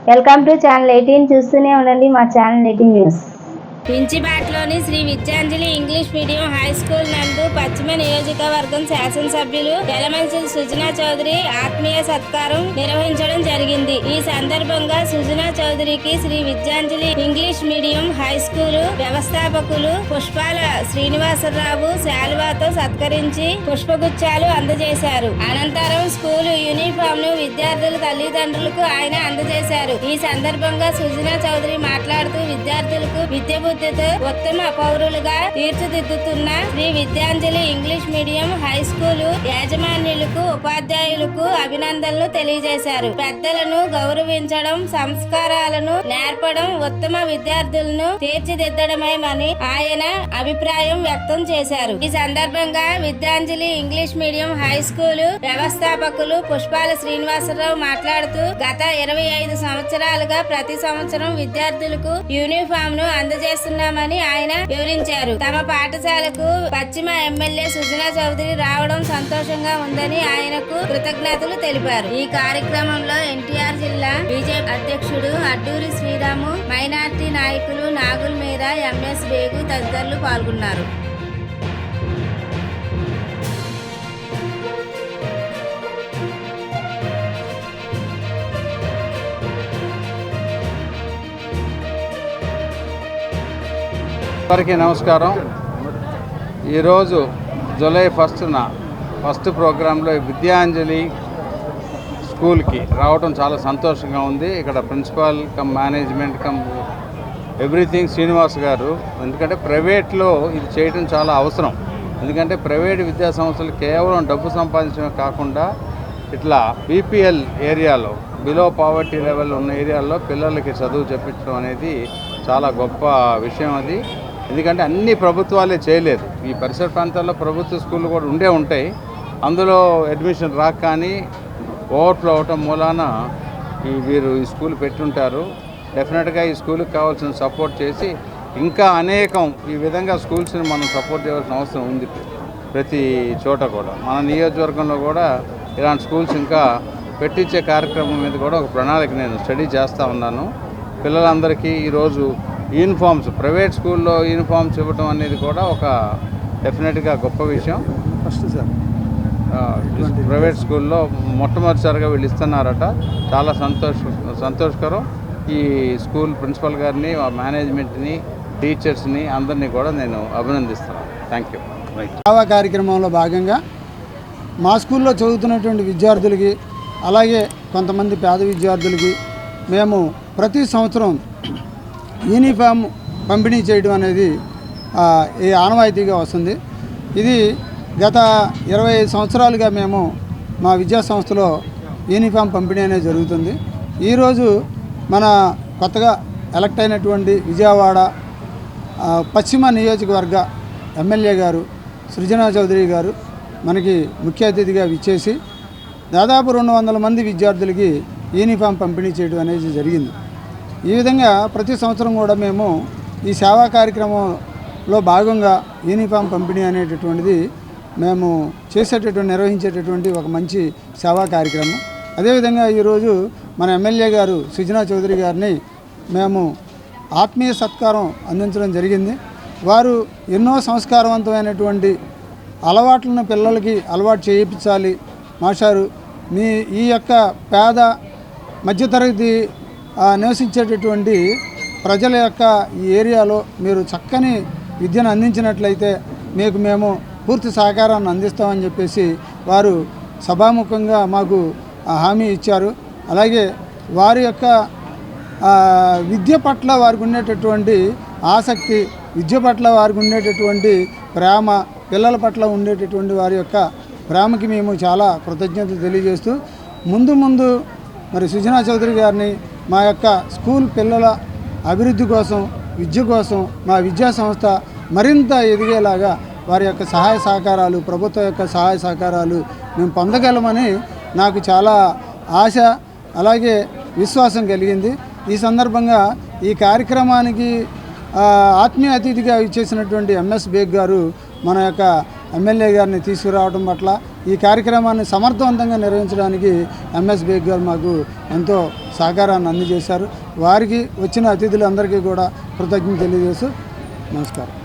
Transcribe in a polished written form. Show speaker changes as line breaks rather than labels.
Welcome to channel 18 చూస్తూనే ఉండండి మా ఛానల్ 18 న్యూస్.
పించిబాట్లోని Sri Vidyanjali English medium high school నందు పశ్చిమ నియోజకవర్గం శాసనసభ్యులు యలమంచిలి సుజనా చౌదరి ఆత్మీయ సత్కారం నిర్వహించడం జరిగింది. ఈ సందర్భంగా సుజనా చౌదరికి Sri Vidyanjali English medium high school వ్యవస్థాపకులు పుష్పాల శ్రీనివాసరావు శాలువాతో సత్కరించి పుష్పగుచ్చాలు అందజేశారు. అనంతరం స్కూల్ యూనిఫామ్ ను విద్యార్థుల తల్లిదండ్రులకు ఆయన అందజేశారు. ఈ సందర్భంగా సుజనా చౌదరి మాట్లాడుతూ విద్యార్థులకు విద్య ఉత్తమ పౌరులుగా తీర్చిదిద్దుతున్న Sri Vidyanjali English medium high school యాజమాన్యులకు ఉపాధ్యాయులకు అభినందనలు తెలియజేశారు. పెద్దలను గౌరవించడం, సంస్కారాలను నేర్పడం ఉత్తమ విద్యార్థులను తీర్చిదిద్దడమేమని ఆయన అభిప్రాయం వ్యక్తం చేశారు. ఈ సందర్భంగా Vidyanjali English medium high school వ్యవస్థాపకులు పుష్పాల శ్రీనివాసరావు మాట్లాడుతూ గత 25 సంవత్సరాలుగా ప్రతి సంవత్సరం విద్యార్థులకు యూనిఫామ్ ను అందజేస్తున్నామని ఆయన వివరించారు. తమ పాఠశాలకు పశ్చిమ ఎమ్మెల్యే సుజనా చౌదరి రావడం సంతోషంగా ఉందని ఆయనకు కృతజ్ఞతలు తెలిపారు. ఈ కార్యక్రమంలో ఎన్టీఆర్ జిల్లా బీజేపీ అధ్యక్షుడు అడ్డూరి శ్రీరాము, మైనార్టీ నాయకులు నాగుల్ మీరా, ఎంఎస్ బేగు తదితరులు పాల్గొన్నారు.
అందరికీ నమస్కారం. ఈరోజు జూలై 1న ఫస్ట్ ప్రోగ్రాంలో విద్యాంజలి స్కూల్కి రావడం చాలా సంతోషంగా ఉంది. ఇక్కడ principal come management come everything Srinivas గారు. ఎందుకంటే ప్రైవేట్లో ఇది చేయడం చాలా అవసరం. ఎందుకంటే ప్రైవేట్ విద్యా సంస్థలు కేవలం డబ్బు సంపాదించడమే కాకుండా ఇట్లా బీపీఎల్ ఏరియాలో బిలో పావర్టీ లెవెల్ ఉన్న ఏరియాల్లో పిల్లలకి చదువు చెప్పించడం అనేది చాలా గొప్ప విషయం. అది ఎందుకంటే అన్ని ప్రభుత్వాలే చేయలేదు. ఈ పరిసర ప్రాంతాల్లో ప్రభుత్వ స్కూళ్ళు కూడా ఉంటాయి. అందులో అడ్మిషన్ రాక కానీ ఓవర్ఫ్లో అవటం మూలాన వీరు ఈ స్కూల్ పెట్టుంటారు. డెఫినెట్గా ఈ స్కూల్కి కావాల్సిన సపోర్ట్ చేసి ఇంకా అనేకం ఈ విధంగా స్కూల్స్ని మనం సపోర్ట్ చేయాల్సిన అవసరం ఉంది. ప్రతి చోట కూడా మన నియోజకవర్గంలో కూడా ఇలాంటి స్కూల్స్ ఇంకా పెట్టించే కార్యక్రమం మీద కూడా ఒక ప్రణాళిక నేను స్టడీ చేస్తూ ఉన్నాను. పిల్లలందరికీ ఈరోజు యూనిఫామ్స్, ప్రైవేట్ స్కూల్లో యూనిఫామ్స్ ఇవ్వటం అనేది కూడా ఒక డెఫినెట్గా గొప్ప విషయం. ఫస్ట్ సార్ ప్రైవేట్ స్కూల్లో మొట్టమొదటిసారిగా వీళ్ళు ఇస్తున్నారట. చాలా సంతోషకరం. ఈ స్కూల్ ప్రిన్సిపల్ గారిని, మేనేజ్మెంట్ని, టీచర్స్ని అందరినీ కూడా నేను అభినందిస్తున్నాను. Thank you.
సేవా కార్యక్రమంలో భాగంగా మా స్కూల్లో చదువుతున్నటువంటి విద్యార్థులకి, అలాగే కొంతమంది పేద విద్యార్థులకి మేము ప్రతి సంవత్సరం యూనిఫామ్ పంపిణీ చేయడం అనేది ఈ ఆనవాయితీగా వస్తుంది. ఇది గత 25 సంవత్సరాలుగా మేము మా విద్యా సంస్థలో యూనిఫామ్ పంపిణీ అనేది జరుగుతుంది. ఈరోజు మన కొత్తగా ఎలక్ట్ అయినటువంటి విజయవాడ పశ్చిమ నియోజకవర్గ ఎమ్మెల్యే గారు సృజనా చౌదరి గారు మనకి ముఖ్య అతిథిగా విచ్చేసి దాదాపు 200 మంది విద్యార్థులకి యూనిఫామ్ పంపిణీ చేయడం అనేది జరిగింది. ఈ విధంగా ప్రతి సంవత్సరం కూడా మేము ఈ సేవా కార్యక్రమంలో భాగంగా యూనిఫామ్ పంపిణీ అనేటటువంటిది మేము నిర్వహించేటటువంటి ఒక మంచి సేవా కార్యక్రమం. అదేవిధంగా ఈరోజు మన ఎమ్మెల్యే గారు సుజనా చౌదరి గారిని మేము ఆత్మీయ సత్కారం అందించడం జరిగింది. వారు ఎన్నో సంస్కారవంతమైనటువంటి అలవాట్లను పిల్లలకి అలవాటు చేయించాలి. మాస్టారు, మీ ఈ యొక్క పేద మధ్యతరగతి నివసించేటటువంటి ప్రజల యొక్క ఈ ఏరియాలో మీరు చక్కని విద్యను అందించినట్లయితే మీకు మేము పూర్తి సహకారాన్ని అందిస్తామని చెప్పేసి వారు సభాముఖంగా మాకు హామీ ఇచ్చారు. అలాగే వారి యొక్క విద్య పట్ల వారికి ఉండేటటువంటి ఆసక్తి, విద్య పట్ల వారికి ఉండేటటువంటి ప్రేమ, పిల్లల పట్ల ఉండేటటువంటి వారి యొక్క ప్రేమకి మేము చాలా కృతజ్ఞతలు తెలియజేస్తూ ముందు మరి సుజనా చౌదరి గారిని మా యొక్క స్కూల్ పిల్లల అభివృద్ధి కోసం, విద్య కోసం మా విద్యా సంస్థ మరింత ఎదిగేలాగా వారి యొక్క సహాయ సహకారాలు, ప్రభుత్వం యొక్క సహాయ సహకారాలు మేము పొందగలమని నాకు చాలా ఆశ, అలాగే విశ్వాసం కలిగింది. ఈ సందర్భంగా ఈ కార్యక్రమానికి ఆత్మీయ అతిథిగా ఇచ్చేసినటువంటి ఎంఎస్ బేగ్ గారు మన యొక్క ఎమ్మెల్యే గారిని తీసుకురావడం పట్ల ఈ కార్యక్రమాన్ని సమర్థవంతంగా నిర్వహించడానికి ఎంఎస్ బేగ్ గారు మాకు ఎంతో సహకారాన్ని అందజేశారు. వారికి వచ్చిన అతిథులందరికీ కూడా కృతజ్ఞతలు తెలియజేస్తూ నమస్కారం.